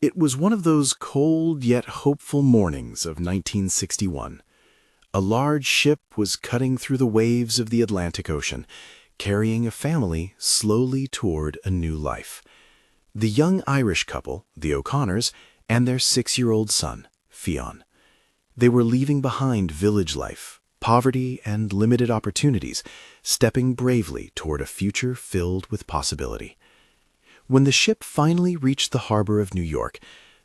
It was one of those cold yet hopeful mornings of 1961. A large ship was cutting through the waves of the Atlantic Ocean, carrying a family slowly toward a new life. The young Irish couple, the O'Connors, and their 6-year-old son, Fionn. They were leaving behind village life, poverty, and limited opportunities, stepping bravely toward a future filled with possibility. When the ship finally reached the harbor of New York,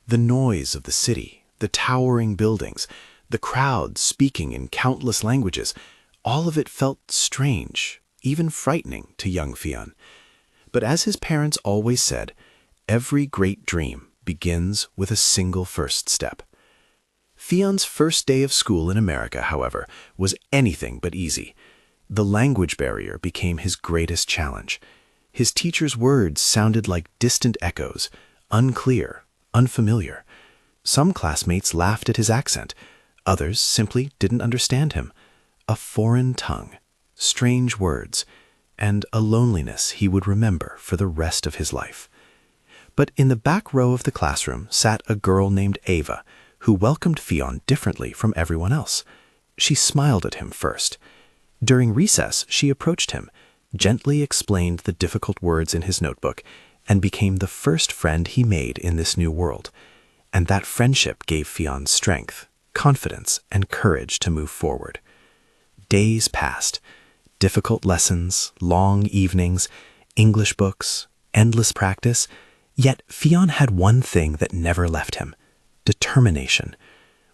the noise of the city, the towering buildings, the crowd speaking in countless languages, all of it felt strange, even frightening to young Fionn. But as his parents always said, every great dream begins with a single first step. Fionn's first day of school in America, however, was anything but easy. The language barrier became his greatest challenge. His teacher's words sounded like distant echoes, unclear, unfamiliar. Some classmates laughed at his accent. Others simply didn't understand him. A foreign tongue, strange words, and a loneliness he would remember for the rest of his life. But in the back row of the classroom sat a girl named Ava, who welcomed Fionn differently from everyone else. She smiled at him first. During recess, she approached him, gently explained the difficult words in his notebook, and became the first friend he made in this new world. And that friendship gave Fionn strength, confidence, and courage to move forward. Days passed. Difficult lessons, long evenings, English books, endless practice. Yet Fionn had one thing that never left him: determination.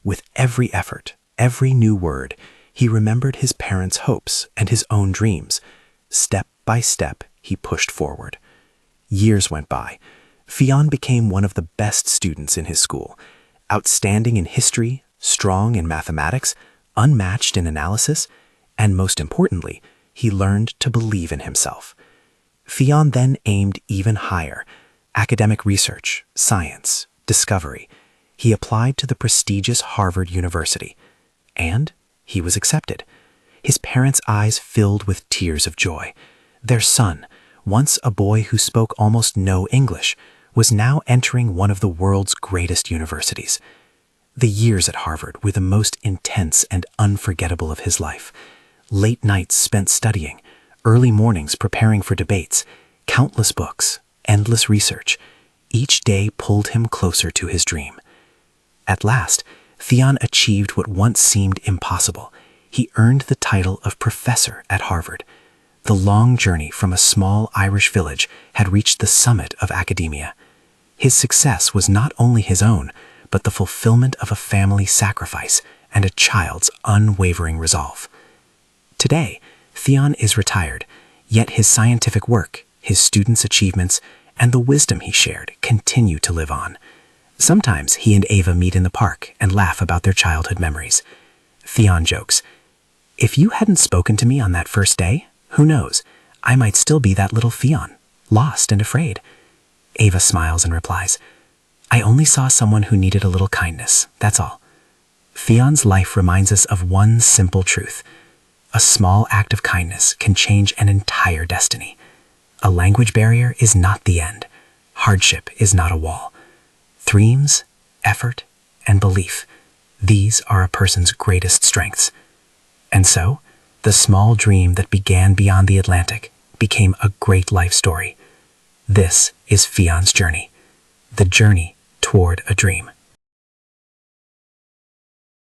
With every effort, every new word, he remembered his parents' hopes and his own dreams. Step by step, he pushed forward. Years went by. Fionn became one of the best students in his school, outstanding in history, strong in mathematics, unmatched in analysis, and most importantly, he learned to believe in himself. Fionn then aimed even higher: academic research, science, discovery. He applied to the prestigious Harvard University, and he was accepted. His parents' eyes filled with tears of joy. Their son, once a boy who spoke almost no English, was now entering one of the world's greatest universities. The years at Harvard were the most intense and unforgettable of his life. Late nights spent studying, early mornings preparing for debates, countless books, endless research. Each day pulled him closer to his dream. At last, Fionn achieved what once seemed impossible. He earned the title of professor at Harvard. The long journey from a small Irish village had reached the summit of academia. His success was not only his own, but the fulfillment of a family sacrifice and a child's unwavering resolve. Today, Fionn is retired, yet his scientific work, his students' achievements, and the wisdom he shared continue to live on. Sometimes he and Ava meet in the park and laugh about their childhood memories. Fionn jokes, "If you hadn't spoken to me on that first day, who knows, I might still be that little Fionn, lost and afraid." Ava smiles and replies, "I only saw someone who needed a little kindness, that's all." Fionn's life reminds us of one simple truth: a small act of kindness can change an entire destiny. A language barrier is not the end. Hardship is not a wall. Dreams, effort, and belief, these are a person's greatest strengths. And so, the small dream that began beyond the Atlantic became a great life story. This is Fionn's journey, the journey toward a dream.